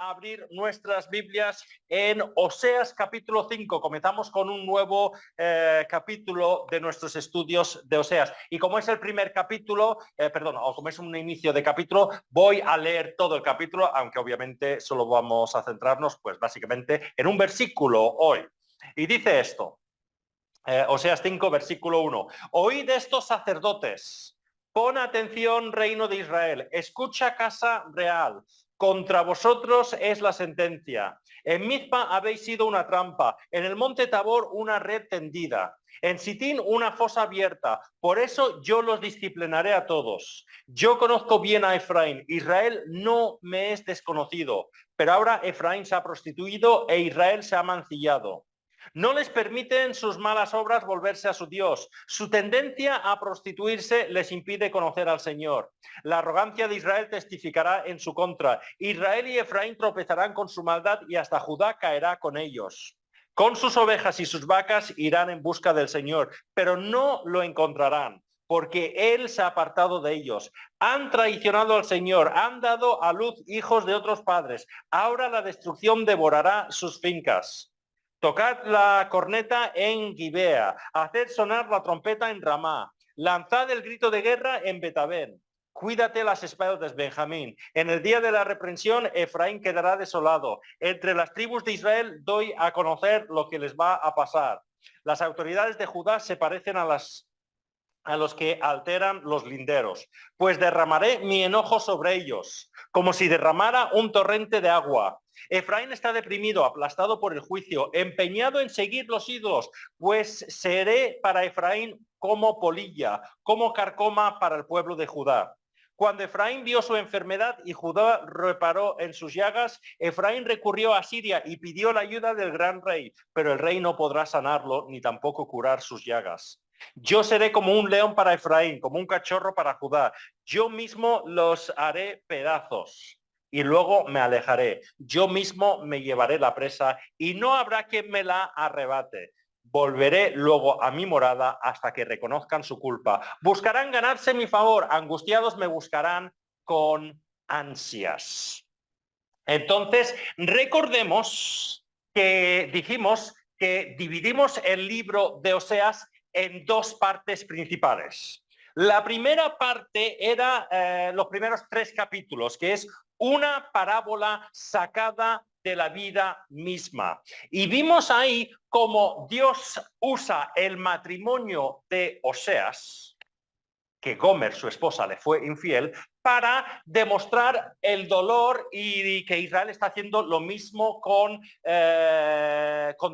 a abrir nuestras Biblias en Oseas capítulo 5. Comenzamos con un nuevo capítulo de nuestros estudios de Oseas. Y como es el primer capítulo, o como es un inicio de capítulo, voy a leer todo el capítulo, aunque obviamente solo vamos a centrarnos, pues básicamente, en un versículo hoy. Y dice esto, Oseas 5, versículo 1. Oíd estos sacerdotes. Pon atención, reino de Israel. Escucha, casa real. Contra vosotros es la sentencia. En Mizpa habéis sido una trampa. En el monte Tabor una red tendida. En Sitín una fosa abierta. Por eso yo los disciplinaré a todos. Yo conozco bien a Efraín. Israel no me es desconocido. Pero ahora Efraín se ha prostituido e Israel se ha mancillado. No les permiten sus malas obras volverse a su Dios. Su tendencia a prostituirse les impide conocer al Señor. La arrogancia de Israel testificará en su contra. Israel y Efraín tropezarán con su maldad y hasta Judá caerá con ellos. Con sus ovejas y sus vacas irán en busca del Señor, pero no lo encontrarán, porque Él se ha apartado de ellos. Han traicionado al Señor, han dado a luz hijos de otros padres. Ahora la destrucción devorará sus fincas. Tocad la corneta en Gibea, haced sonar la trompeta en Ramá, lanzad el grito de guerra en Betabén. Cuídate las espaldas de Benjamín. En el día de la reprensión, Efraín quedará desolado. Entre las tribus de Israel doy a conocer lo que les va a pasar. Las autoridades de Judá se parecen a los que alteran los linderos, pues derramaré mi enojo sobre ellos, como si derramara un torrente de agua. Efraín está deprimido, aplastado por el juicio, empeñado en seguir los ídolos, pues seré para Efraín como polilla, como carcoma para el pueblo de Judá. Cuando Efraín vio su enfermedad y Judá reparó en sus llagas, Efraín recurrió a Siria y pidió la ayuda del gran rey, pero el rey no podrá sanarlo ni tampoco curar sus llagas. Yo seré como un león para Efraín, como un cachorro para Judá. Yo mismo los haré pedazos y luego me alejaré. Yo mismo me llevaré la presa y no habrá quien me la arrebate. Volveré luego a mi morada hasta que reconozcan su culpa. Buscarán ganarse mi favor, angustiados me buscarán con ansias. Entonces, recordemos que dijimos que dividimos el libro de Oseas en dos partes principales. La primera parte era los primeros 3 capítulos, que es una parábola sacada de la vida misma. Y vimos ahí cómo Dios usa el matrimonio de Oseas, que Gomer, su esposa, le fue infiel, para demostrar el dolor y que Israel está haciendo lo mismo con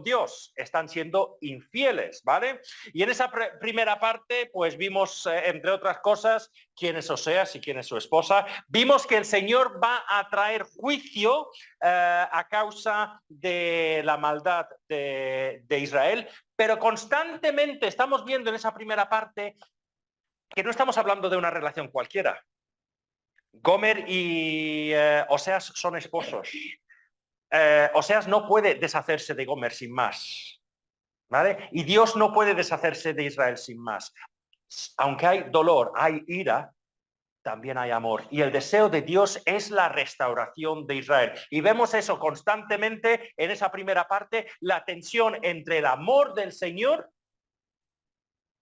Dios. Están siendo infieles, ¿vale? Y en esa primera parte, pues vimos, entre otras cosas, quién es Oseas y quién es su esposa. Vimos que el Señor va a traer juicio a causa de la maldad de Israel, pero constantemente estamos viendo en esa primera parte que no estamos hablando de una relación cualquiera. Gomer y Oseas son esposos. Oseas no puede deshacerse de Gomer sin más, ¿vale? Y Dios no puede deshacerse de Israel sin más. Aunque hay dolor, hay ira, también hay amor. Y el deseo de Dios es la restauración de Israel. Y vemos eso constantemente en esa primera parte, la tensión entre el amor del Señor,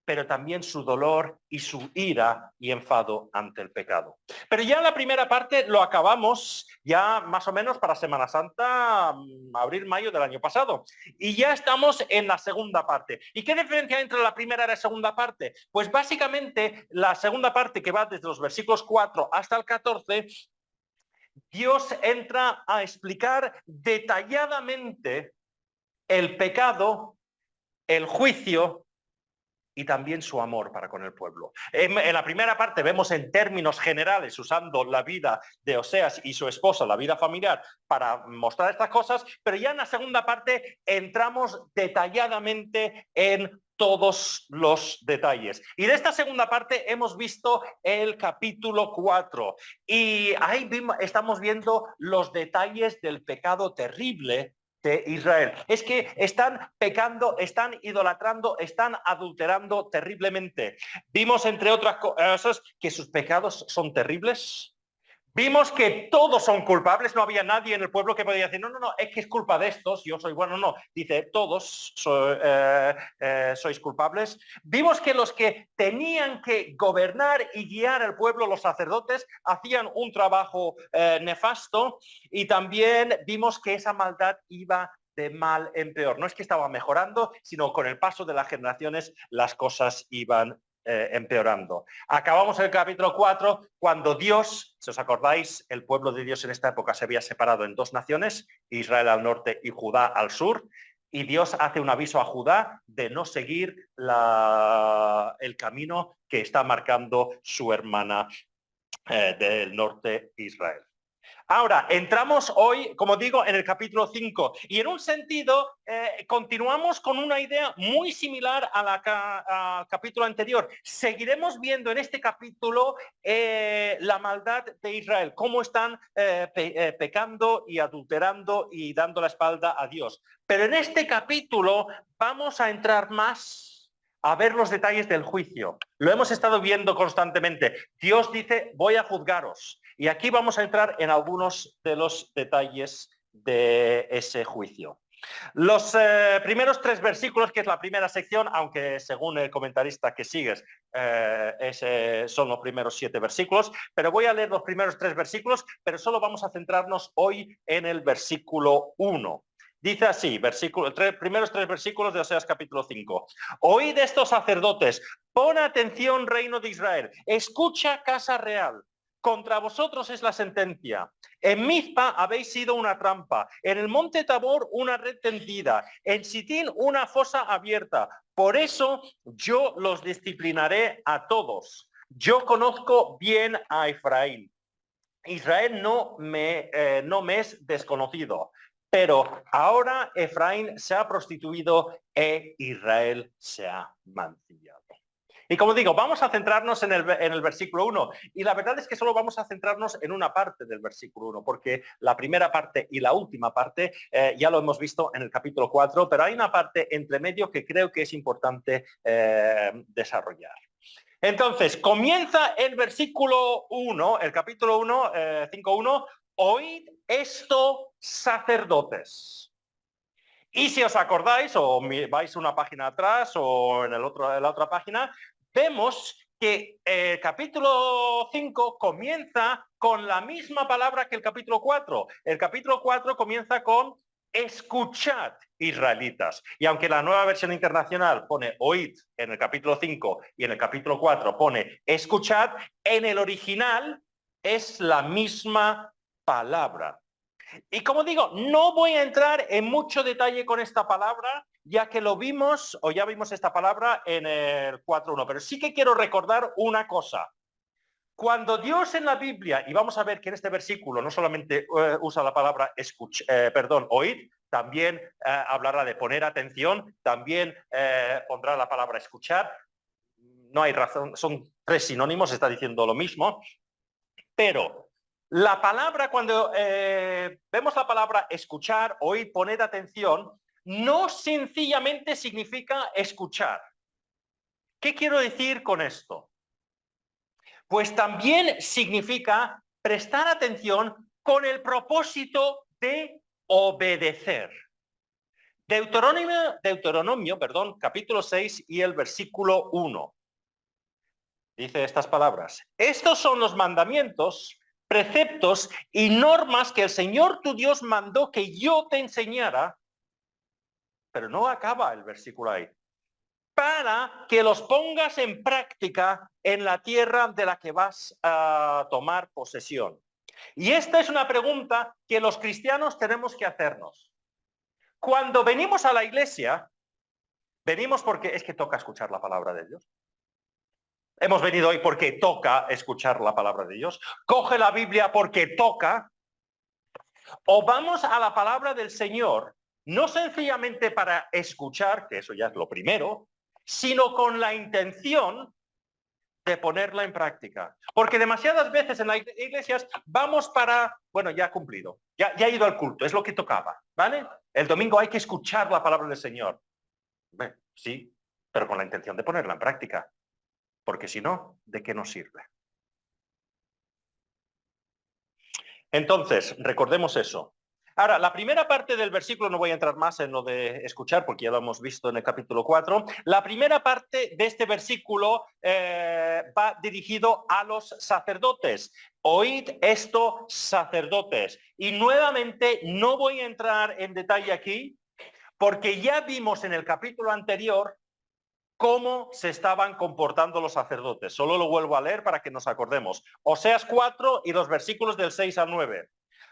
pero también su dolor y su ira y enfado ante el pecado. Pero ya la primera parte lo acabamos ya más o menos para Semana Santa, abril, mayo del año pasado. Y ya estamos en la segunda parte. ¿Y qué diferencia hay entre la primera y la segunda parte? Pues básicamente la segunda parte, que va desde los versículos 4 hasta el 14, Dios entra a explicar detalladamente el pecado, el juicio y también su amor para con el pueblo. En la primera parte vemos en términos generales, usando la vida de Oseas y su esposa, la vida familiar, para mostrar estas cosas, pero ya en la segunda parte entramos detalladamente en todos los detalles. Y de esta segunda parte hemos visto el capítulo 4 y ahí estamos viendo los detalles del pecado terrible de Israel. Es que están pecando, están idolatrando, están adulterando terriblemente. Vimos, entre otras cosas, que sus pecados son terribles. Vimos que todos son culpables, no había nadie en el pueblo que podía decir, no, no, no, es que es culpa de estos, yo soy bueno, no. Dice, todos sois culpables. Vimos que los que tenían que gobernar y guiar al pueblo, los sacerdotes, hacían un trabajo nefasto, y también vimos que esa maldad iba de mal en peor. No es que estaba mejorando, sino con el paso de las generaciones las cosas iban empeorando. Acabamos el capítulo 4 cuando Dios, si os acordáis, el pueblo de Dios en esta época se había separado en dos naciones, Israel al norte y Judá al sur, y Dios hace un aviso a Judá de no seguir el camino que está marcando su hermana del norte, Israel. Ahora, entramos hoy, como digo, en el capítulo 5 y en un sentido continuamos con una idea muy similar al capítulo anterior. Seguiremos viendo en este capítulo la maldad de Israel, cómo están pecando y adulterando y dando la espalda a Dios. Pero en este capítulo vamos a entrar más a ver los detalles del juicio. Lo hemos estado viendo constantemente. Dios dice, voy a juzgaros. Y aquí vamos a entrar en algunos de los detalles de ese juicio. Los primeros 3 versículos, que es la primera sección, aunque según el comentarista que sigues, son los primeros 7 versículos, pero voy a leer los primeros 3 versículos, pero solo vamos a centrarnos hoy en el versículo 1. Dice así, primeros 3 versículos de Oseas capítulo 5. Oíd estos sacerdotes, pon atención, reino de Israel, escucha, casa real. Contra vosotros es la sentencia. En Mizpa habéis sido una trampa, en el monte Tabor una red tendida, en Sitín una fosa abierta. Por eso yo los disciplinaré a todos. Yo conozco bien a Efraín. Israel no me es desconocido, pero ahora Efraín se ha prostituido e Israel se ha mancillado. Y como digo, vamos a centrarnos en el versículo 1. Y la verdad es que solo vamos a centrarnos en una parte del versículo 1, porque la primera parte y la última parte ya lo hemos visto en el capítulo 4, pero hay una parte entre medio que creo que es importante desarrollar. Entonces, comienza el versículo 1, el capítulo 1, 5.1, oíd esto, sacerdotes. Y si os acordáis, o vais una página atrás o en la otra página, vemos que el capítulo 5 comienza con la misma palabra que el capítulo 4. El capítulo 4 comienza con escuchad, israelitas. Y aunque la nueva versión internacional pone oíd en el capítulo 5 y en el capítulo 4 pone escuchad, en el original es la misma palabra. Y como digo, no voy a entrar en mucho detalle con esta palabra, ya que lo vimos, o ya vimos esta palabra en el 4.1, pero sí que quiero recordar una cosa. Cuando Dios en la Biblia, y vamos a ver que en este versículo no solamente usa la palabra oír, también hablará de poner atención, también pondrá la palabra escuchar. No hay razón, son 3 sinónimos, está diciendo lo mismo, pero la palabra, cuando vemos la palabra escuchar, oír, poner atención, no sencillamente significa escuchar. ¿Qué quiero decir con esto? Pues también significa prestar atención con el propósito de obedecer. Deuteronomio, capítulo 6 y el versículo 1. Dice estas palabras. Estos son los mandamientos, preceptos y normas que el Señor tu Dios mandó que yo te enseñara, pero no acaba el versículo ahí, para que los pongas en práctica en la tierra de la que vas a tomar posesión. Y esta es una pregunta que los cristianos tenemos que hacernos. Cuando venimos a la iglesia, venimos porque es que toca escuchar la palabra de Dios. Hemos venido hoy porque toca escuchar la palabra de Dios. Coge la Biblia porque toca. O vamos a la palabra del Señor, no sencillamente para escuchar, que eso ya es lo primero, sino con la intención de ponerla en práctica. Porque demasiadas veces en las iglesias vamos para, bueno, ya ha cumplido, ya ha ido al culto, es lo que tocaba, ¿vale? El domingo hay que escuchar la palabra del Señor. Sí, pero con la intención de ponerla en práctica. Porque si no, ¿de qué nos sirve? Entonces, recordemos eso. Ahora, la primera parte del versículo, no voy a entrar más en lo de escuchar porque ya lo hemos visto en el capítulo 4. La primera parte de este versículo va dirigido a los sacerdotes. Oíd esto, sacerdotes. Y nuevamente no voy a entrar en detalle aquí porque ya vimos en el capítulo anterior cómo se estaban comportando los sacerdotes. Solo lo vuelvo a leer para que nos acordemos. Oseas 4 y los versículos del 6 al 9.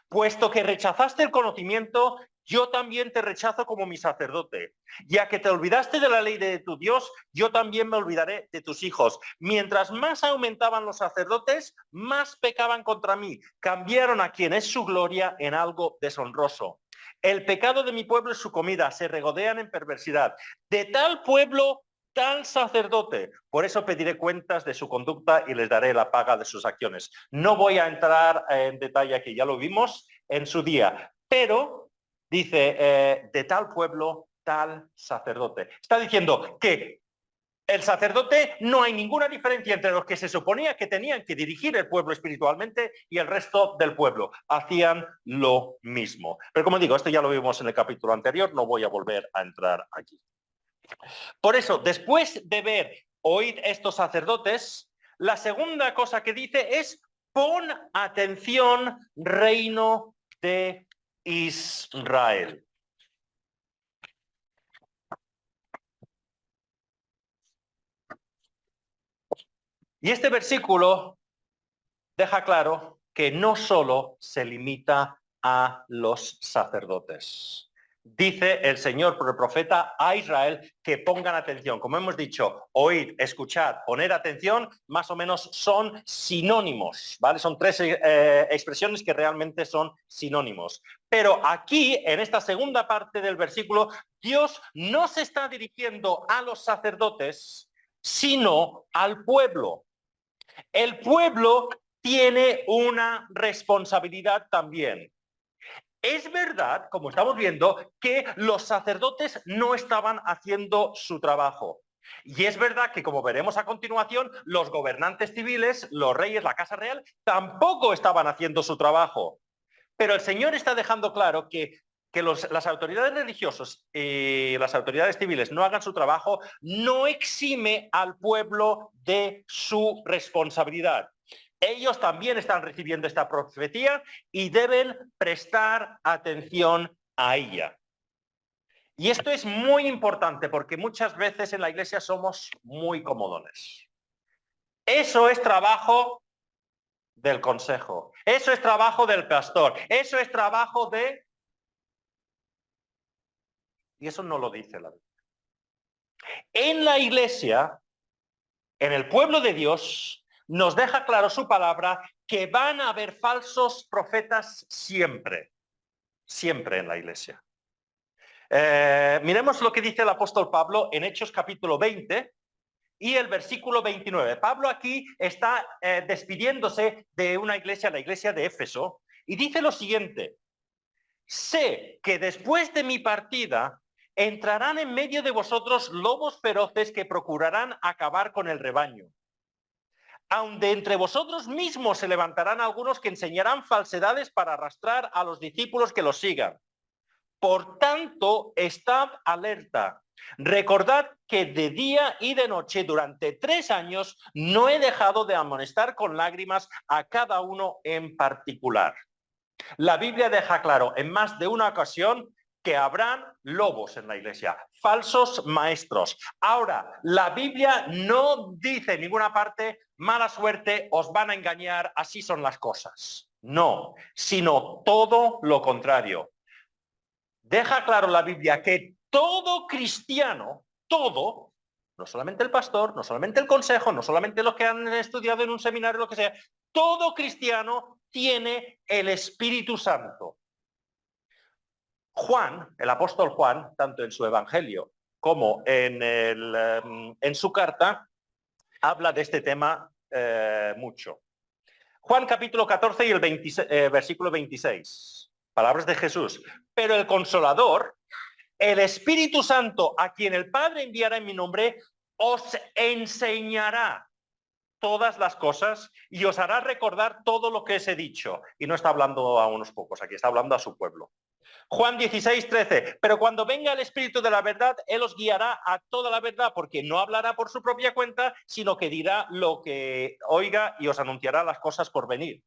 Puesto que rechazaste el conocimiento, yo también te rechazo como mi sacerdote. Ya que te olvidaste de la ley de tu Dios, yo también me olvidaré de tus hijos. Mientras más aumentaban los sacerdotes, más pecaban contra mí. Cambiaron a quien es su gloria en algo deshonroso. El pecado de mi pueblo es su comida, se regodean en perversidad. De tal pueblo, tal sacerdote. Por eso pediré cuentas de su conducta y les daré la paga de sus acciones. No voy a entrar en detalle aquí, ya lo vimos en su día, pero dice, de tal pueblo, tal sacerdote. Está diciendo que el sacerdote, no hay ninguna diferencia entre los que se suponía que tenían que dirigir el pueblo espiritualmente y el resto del pueblo. Hacían lo mismo. Pero como digo, esto ya lo vimos en el capítulo anterior, no voy a volver a entrar aquí. Por eso, después de ver, oíd estos sacerdotes, la segunda cosa que dice es, pon atención, reino de Israel. Y este versículo deja claro que no solo se limita a los sacerdotes. Dice el Señor por el profeta a Israel que pongan atención. Como hemos dicho, oír, escuchar, poner atención, más o menos son sinónimos, ¿vale? Son tres expresiones que realmente son sinónimos. Pero aquí, en esta segunda parte del versículo, Dios no se está dirigiendo a los sacerdotes, sino al pueblo. El pueblo tiene una responsabilidad también. Es verdad, como estamos viendo, que los sacerdotes no estaban haciendo su trabajo. Y es verdad que, como veremos a continuación, los gobernantes civiles, los reyes, la Casa Real, tampoco estaban haciendo su trabajo. Pero el Señor está dejando claro que las autoridades religiosas y las autoridades civiles no hagan su trabajo, no exime al pueblo de su responsabilidad. Ellos también están recibiendo esta profecía y deben prestar atención a ella. Y esto es muy importante porque muchas veces en la iglesia somos muy comodones. Eso es trabajo del consejo. Eso es trabajo del pastor. Eso es trabajo de... Y eso no lo dice la Biblia. En la iglesia, en el pueblo de Dios, nos deja claro su palabra que van a haber falsos profetas siempre. Siempre en la iglesia. Miremos lo que dice el apóstol Pablo en Hechos capítulo 20 y el versículo 29. Pablo aquí está despidiéndose de una iglesia, la iglesia de Éfeso, y dice lo siguiente: sé que después de mi partida entrarán en medio de vosotros lobos feroces que procurarán acabar con el rebaño. Aun de entre vosotros mismos se levantarán algunos que enseñarán falsedades para arrastrar a los discípulos que los sigan. Por tanto, estad alerta. Recordad que de día y de noche durante 3 años no he dejado de amonestar con lágrimas a cada uno en particular. La Biblia deja claro en más de una ocasión que habrán lobos en la iglesia, falsos maestros. Ahora, la Biblia no dice en ninguna parte, mala suerte, os van a engañar, así son las cosas. No, sino todo lo contrario. Deja claro la Biblia que todo cristiano, todo, no solamente el pastor, no solamente el consejo, no solamente los que han estudiado en un seminario, lo que sea, todo cristiano tiene el Espíritu Santo. Juan, el apóstol Juan, tanto en su evangelio como en su carta, habla de este tema mucho. Juan capítulo 14 y el versículo 26. Palabras de Jesús. Pero el Consolador, el Espíritu Santo, a quien el Padre enviará en mi nombre, os enseñará todas las cosas y os hará recordar todo lo que os he dicho. Y no está hablando a unos pocos, aquí está hablando a su pueblo. Juan 16:13, pero cuando venga el Espíritu de la verdad, Él os guiará a toda la verdad, porque no hablará por su propia cuenta, sino que dirá lo que oiga y os anunciará las cosas por venir.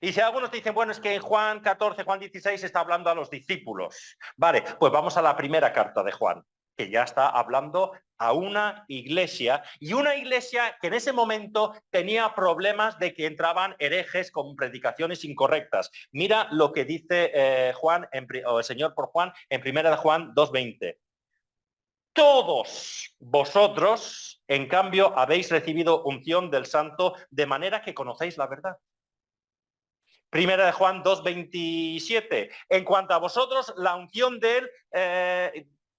Y si algunos dicen, bueno, es que en Juan 14, Juan 16 está hablando a los discípulos. Vale, pues vamos a la primera carta de Juan, que ya está hablando a una iglesia, y una iglesia que en ese momento tenía problemas de que entraban herejes con predicaciones incorrectas. Mira lo que dice Juan, o el Señor por Juan, en 1 de Juan 2:20. Todos vosotros, en cambio, habéis recibido unción del Santo, de manera que conocéis la verdad. Primera de Juan 2:27. En cuanto a vosotros, la unción de él,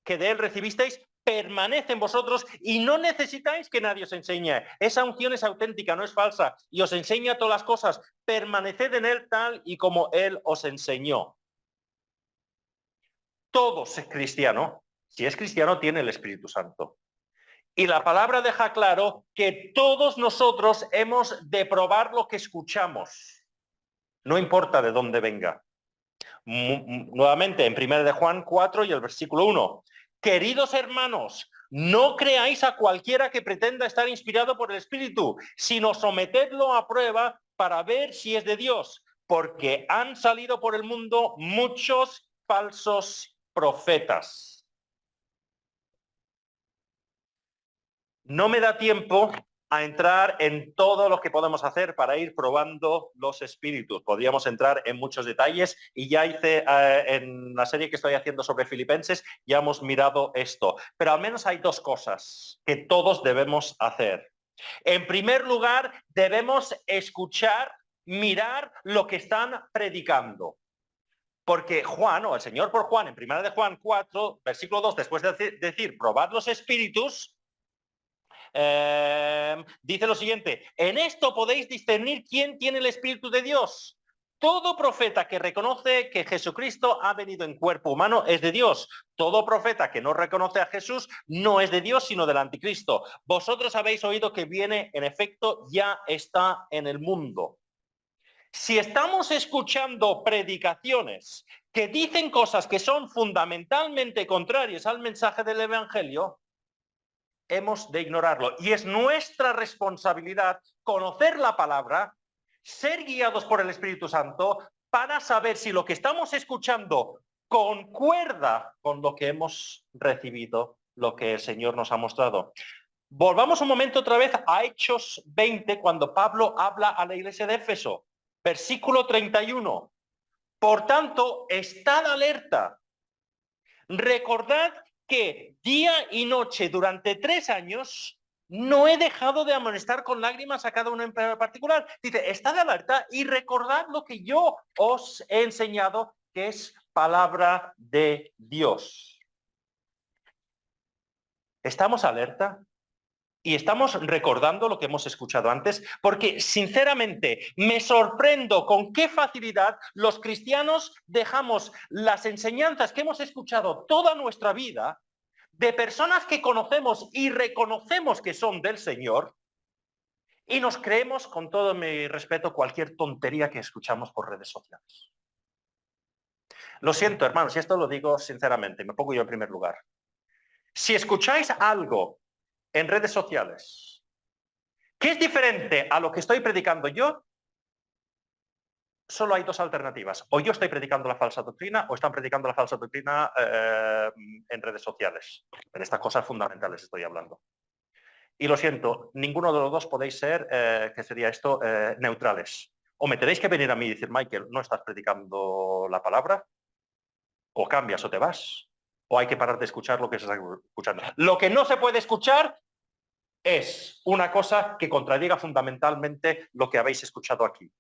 que de él recibisteis, permanece en vosotros y no necesitáis que nadie os enseñe. Esa unción es auténtica, no es falsa, y os enseña todas las cosas. Permaneced en él tal y como él os enseñó. Todos es cristiano. Si es cristiano, tiene el Espíritu Santo. Y la palabra deja claro que todos nosotros hemos de probar lo que escuchamos. No importa de dónde venga. Nuevamente, en 1 de Juan 4 y el versículo 1. Queridos hermanos, no creáis a cualquiera que pretenda estar inspirado por el Espíritu, sino sometedlo a prueba para ver si es de Dios, porque han salido por el mundo muchos falsos profetas. No me da tiempo a entrar en todo lo que podemos hacer para ir probando los espíritus. Podríamos entrar en muchos detalles y ya hice en la serie que estoy haciendo sobre Filipenses, ya hemos mirado esto. Pero al menos hay dos cosas que todos debemos hacer. En primer lugar, debemos escuchar, mirar lo que están predicando. Porque Juan, o el Señor por Juan, en 1 de Juan 4, versículo 2, después de decir, probad los espíritus, dice lo siguiente: en esto podéis discernir quién tiene el Espíritu de Dios. Todo profeta que reconoce que Jesucristo ha venido en cuerpo humano es de Dios. Todo profeta que no reconoce a Jesús no es de Dios, sino del anticristo. Vosotros habéis oído que viene, en efecto, ya está en el mundo. Si estamos escuchando predicaciones que dicen cosas que son fundamentalmente contrarias al mensaje del Evangelio, hemos de ignorarlo. Y es nuestra responsabilidad conocer la palabra, ser guiados por el Espíritu Santo para saber si lo que estamos escuchando concuerda con lo que hemos recibido, lo que el Señor nos ha mostrado. Volvamos un momento otra vez a Hechos 20, cuando Pablo habla a la iglesia de Éfeso. Versículo 31. Por tanto, estad alerta. Recordad que día y noche durante 3 años no he dejado de amonestar con lágrimas a cada uno en particular. Dice, estad alerta y recordad lo que yo os he enseñado, que es palabra de Dios. ¿Estamos alerta? Y estamos recordando lo que hemos escuchado antes, porque sinceramente me sorprendo con qué facilidad los cristianos dejamos las enseñanzas que hemos escuchado toda nuestra vida de personas que conocemos y reconocemos que son del Señor, y nos creemos, con todo mi respeto, cualquier tontería que escuchamos por redes sociales. Lo siento, hermanos, y esto lo digo sinceramente, me pongo yo en primer lugar. Si escucháis algo en redes sociales que es diferente a lo que estoy predicando yo, solo hay dos alternativas. O yo estoy predicando la falsa doctrina o están predicando la falsa doctrina en redes sociales. De estas cosas fundamentales estoy hablando. Y lo siento, ninguno de los dos podéis ser, ¿qué sería esto? Neutrales. O me tenéis que venir a mí y decir, Michael, no estás predicando la palabra, o cambias o te vas, o hay que parar de escuchar lo que se está escuchando. Lo que no se puede escuchar es una cosa que contradiga fundamentalmente lo que habéis escuchado aquí.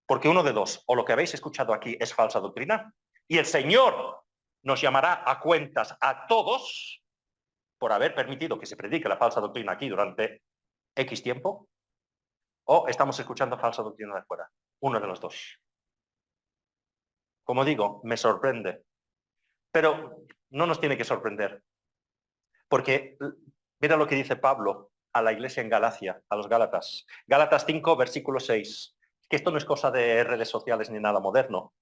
Porque uno de dos, o lo que habéis escuchado aquí es falsa doctrina, y el Señor nos llamará a cuentas a todos por haber permitido que se predique la falsa doctrina aquí durante X tiempo, o estamos escuchando falsa doctrina de fuera. Uno de los dos. Como digo, me sorprende. Pero no nos tiene que sorprender. Porque mira lo que dice Pablo a la iglesia en Galacia, a los Gálatas. Gálatas 5, versículo 6. Que esto no es cosa de redes sociales ni nada moderno.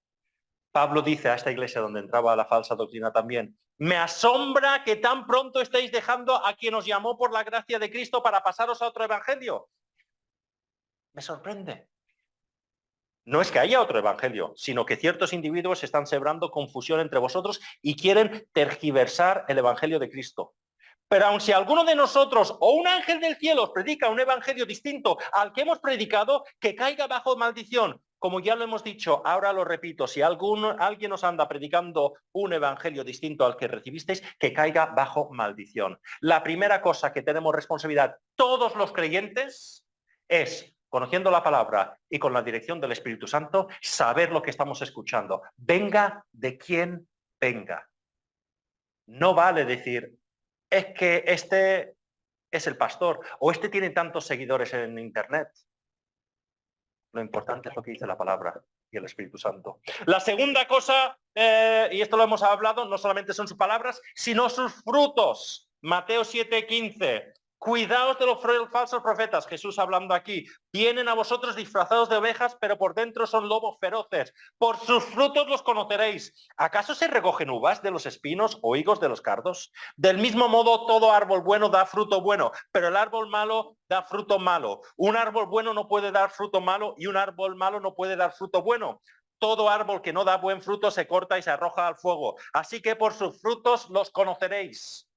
Pablo dice a esta iglesia donde entraba la falsa doctrina también: me asombra que tan pronto estéis dejando a quien os llamó por la gracia de Cristo para pasaros a otro evangelio. Me sorprende. No es que haya otro evangelio, sino que ciertos individuos están sembrando confusión entre vosotros y quieren tergiversar el evangelio de Cristo. Pero aun si alguno de nosotros o un ángel del cielo os predica un evangelio distinto al que hemos predicado, que caiga bajo maldición. Como ya lo hemos dicho, ahora lo repito: si alguien os anda predicando un evangelio distinto al que recibisteis, que caiga bajo maldición. La primera cosa que tenemos responsabilidad todos los creyentes es, conociendo la palabra y con la dirección del Espíritu Santo, saber lo que estamos escuchando. Venga de quien venga. No vale decir: es que este es el pastor, o este tiene tantos seguidores en internet. Lo importante es lo que dice la palabra y el Espíritu Santo. La segunda cosa, y esto lo hemos hablado, no solamente son sus palabras, sino sus frutos. Mateo 7:15. Cuidaos de los falsos profetas, Jesús hablando aquí. Vienen a vosotros disfrazados de ovejas, pero por dentro son lobos feroces. Por sus frutos los conoceréis. ¿Acaso se recogen uvas de los espinos o higos de los cardos? Del mismo modo, todo árbol bueno da fruto bueno, pero el árbol malo da fruto malo. Un árbol bueno no puede dar fruto malo y un árbol malo no puede dar fruto bueno. Todo árbol que no da buen fruto se corta y se arroja al fuego. Así que por sus frutos los conoceréis.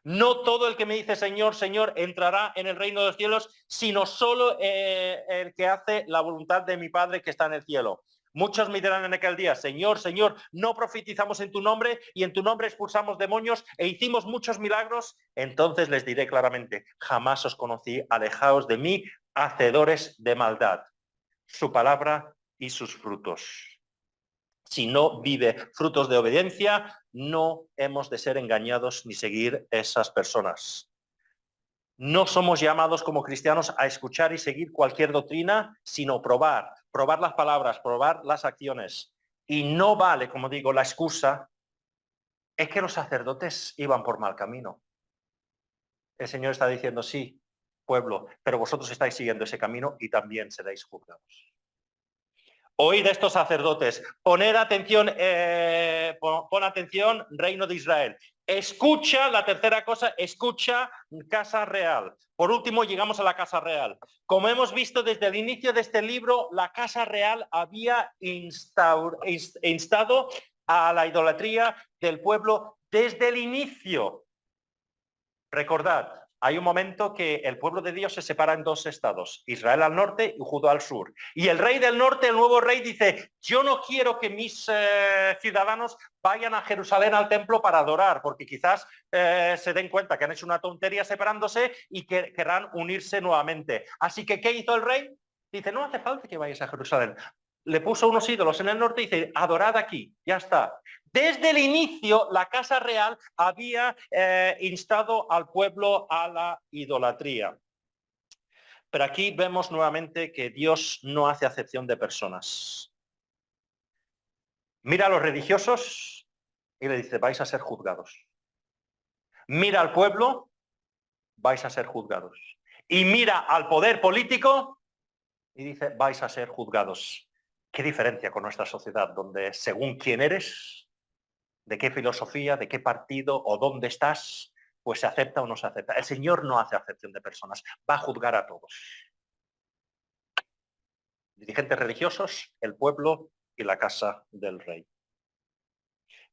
No todo el que me dice Señor, Señor entrará en el reino de los cielos, sino solo el que hace la voluntad de mi Padre que está en el cielo. Muchos me dirán en aquel día: Señor, Señor, no profetizamos en tu nombre y en tu nombre expulsamos demonios e hicimos muchos milagros. Entonces les diré claramente: jamás os conocí, alejaos de mí, hacedores de maldad. Su palabra y sus frutos. Si no vive frutos de obediencia, no hemos de ser engañados ni seguir esas personas. No somos llamados como cristianos a escuchar y seguir cualquier doctrina, sino probar las palabras, probar las acciones. Y no vale, como digo, la excusa: es que los sacerdotes iban por mal camino. El Señor está diciendo: sí, pueblo, pero vosotros estáis siguiendo ese camino y también seréis juzgados. Oíd estos sacerdotes, poned atención, pon atención, reino de Israel. Escucha, la tercera cosa, escucha, casa real. Por último, llegamos a la casa real. Como hemos visto desde el inicio de este libro, la casa real había instado a la idolatría del pueblo desde el inicio. Recordad, hay un momento que el pueblo de Dios se separa en dos estados: Israel al norte y Judá al sur. Y el rey del norte, el nuevo rey, dice: yo no quiero que mis ciudadanos vayan a Jerusalén al templo para adorar, porque quizás se den cuenta que han hecho una tontería separándose y que querrán unirse nuevamente. Así que, ¿qué hizo el rey? Dice: no hace falta que vayáis a Jerusalén. Le puso unos ídolos en el norte y dice: adorad aquí, ya está. Desde el inicio, la casa real había instado al pueblo a la idolatría. Pero aquí vemos nuevamente que Dios no hace acepción de personas. Mira a los religiosos y le dice: vais a ser juzgados. Mira al pueblo, vais a ser juzgados. Y mira al poder político y dice: vais a ser juzgados. ¿Qué diferencia con nuestra sociedad, donde según quién eres, de qué filosofía, de qué partido o dónde estás, pues se acepta o no se acepta? El Señor no hace acepción de personas, va a juzgar a todos. Dirigentes religiosos, el pueblo y la casa del rey.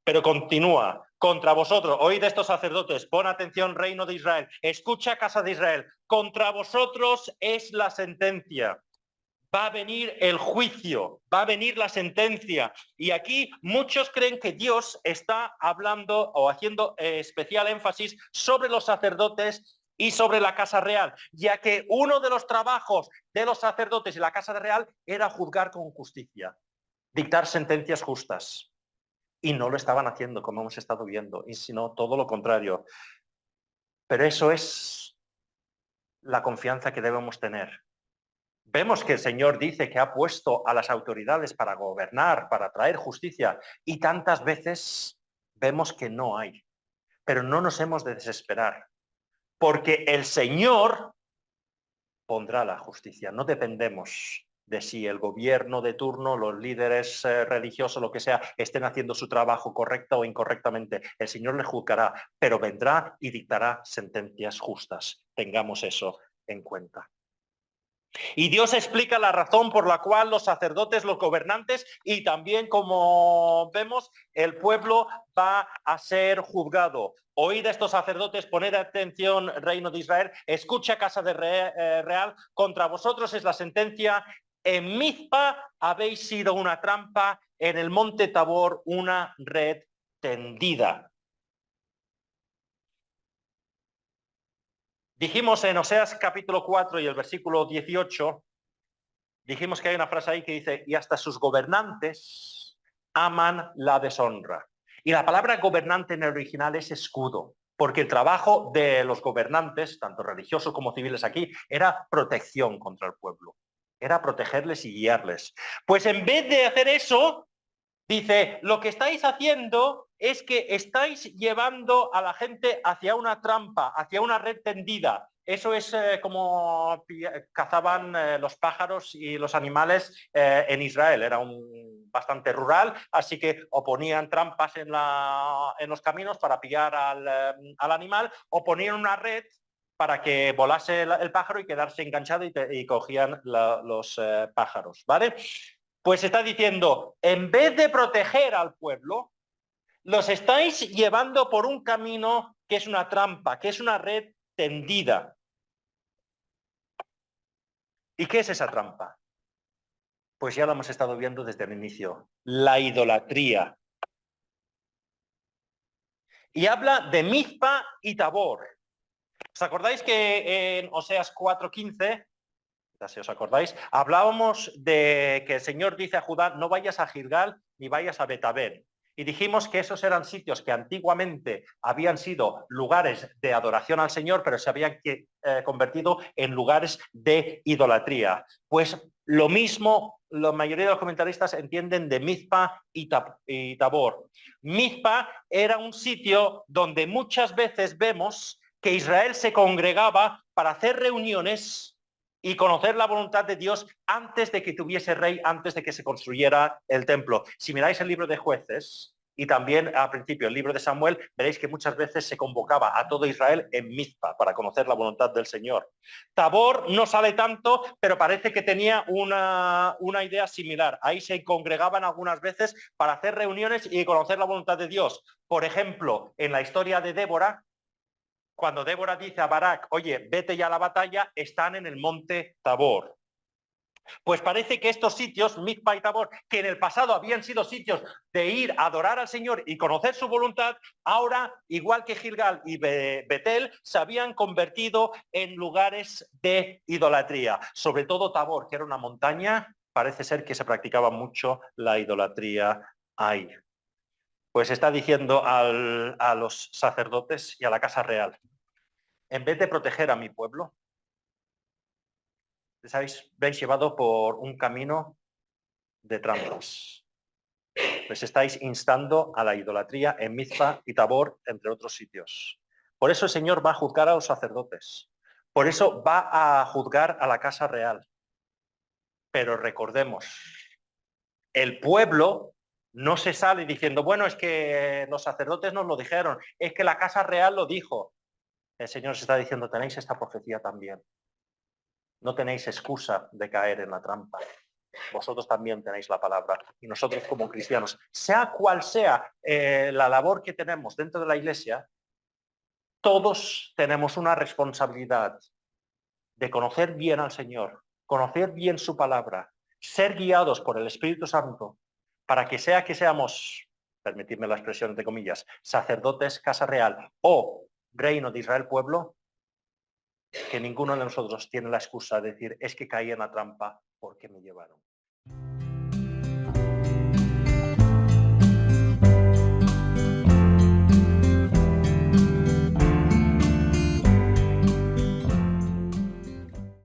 Pero continúa: contra vosotros, oíd estos sacerdotes, pon atención, reino de Israel, escucha, casa de Israel, contra vosotros es la sentencia. Va a venir el juicio, va a venir la sentencia. Y aquí muchos creen que Dios está hablando o haciendo especial énfasis sobre los sacerdotes y sobre la casa real, ya que uno de los trabajos de los sacerdotes y la casa real era juzgar con justicia, dictar sentencias justas. Y no lo estaban haciendo, como hemos estado viendo, y sino todo lo contrario. Pero eso es la confianza que debemos tener. Vemos que el Señor dice que ha puesto a las autoridades para gobernar, para traer justicia, y tantas veces vemos que no hay. Pero no nos hemos de desesperar, porque el Señor pondrá la justicia. No dependemos de si el gobierno de turno, los líderes religiosos, lo que sea, estén haciendo su trabajo correcta o incorrectamente. El Señor les juzgará, pero vendrá y dictará sentencias justas. Tengamos eso en cuenta. Y Dios explica la razón por la cual los sacerdotes, los gobernantes y también, como vemos, el pueblo va a ser juzgado. Oíd a estos sacerdotes, poned atención, reino de Israel, escucha casa de real, contra vosotros es la sentencia. En Mizpa habéis sido una trampa, en el monte Tabor una red tendida. Dijimos en Oseas capítulo 4 y el versículo 18, dijimos que hay una frase ahí que dice, y hasta sus gobernantes aman la deshonra. Y la palabra gobernante en el original es escudo, porque el trabajo de los gobernantes, tanto religiosos como civiles aquí, era protección contra el pueblo. Era protegerles y guiarles. Pues en vez de hacer eso, dice, lo que estáis haciendo es que estáis llevando a la gente hacia una trampa, hacia una red tendida. Eso es como cazaban los pájaros y los animales en Israel. Era bastante rural, así que o ponían trampas en los caminos para pillar al animal, o ponían una red para que volase el pájaro y quedarse enganchado y cogían los pájaros, ¿vale? Pues está diciendo, en vez de proteger al pueblo, los estáis llevando por un camino que es una trampa, que es una red tendida. ¿Y qué es esa trampa? Pues ya lo hemos estado viendo desde el inicio, la idolatría. Y habla de Mizpa y Tabor. ¿Os acordáis que en Oseas 4:15, si os acordáis, hablábamos de que el Señor dice a Judá, no vayas a Gilgal ni vayas a Betabel? Y dijimos que esos eran sitios que antiguamente habían sido lugares de adoración al Señor, pero se habían convertido en lugares de idolatría. Pues lo mismo, la mayoría de los comentaristas entienden de Mizpa y Tabor. Mizpa era un sitio donde muchas veces vemos que Israel se congregaba para hacer reuniones y conocer la voluntad de Dios antes de que tuviese rey, antes de que se construyera el templo. Si miráis el libro de Jueces y también al principio el libro de Samuel, veréis que muchas veces se convocaba a todo Israel en Mizpa para conocer la voluntad del Señor. Tabor no sale tanto, pero parece que tenía una idea similar. Ahí se congregaban algunas veces para hacer reuniones y conocer la voluntad de Dios. Por ejemplo, en la historia de Débora, cuando Débora dice a Barak, oye, vete ya a la batalla, están en el monte Tabor. Pues parece que estos sitios, Mizpa y Tabor, que en el pasado habían sido sitios de ir a adorar al Señor y conocer su voluntad, ahora, igual que Gilgal y Betel, se habían convertido en lugares de idolatría. Sobre todo Tabor, que era una montaña, parece ser que se practicaba mucho la idolatría ahí. Pues está diciendo a los sacerdotes y a la casa real, en vez de proteger a mi pueblo, les habéis llevado por un camino de trampas. Les estáis instando a la idolatría en Mizpa y Tabor, entre otros sitios. Por eso el Señor va a juzgar a los sacerdotes. Por eso va a juzgar a la casa real. Pero recordemos, el pueblo no se sale diciendo, bueno, es que los sacerdotes nos lo dijeron, es que la casa real lo dijo. El Señor se está diciendo, tenéis esta profecía también. No tenéis excusa de caer en la trampa. Vosotros también tenéis la palabra. Y nosotros como cristianos, sea cual sea la labor que tenemos dentro de la iglesia, todos tenemos una responsabilidad de conocer bien al Señor, conocer bien su palabra, ser guiados por el Espíritu Santo, para que sea que seamos, permitidme la expresión entre comillas, sacerdotes, casa real o reino de Israel, pueblo, que ninguno de nosotros tiene la excusa de decir, es que caí en la trampa porque me llevaron.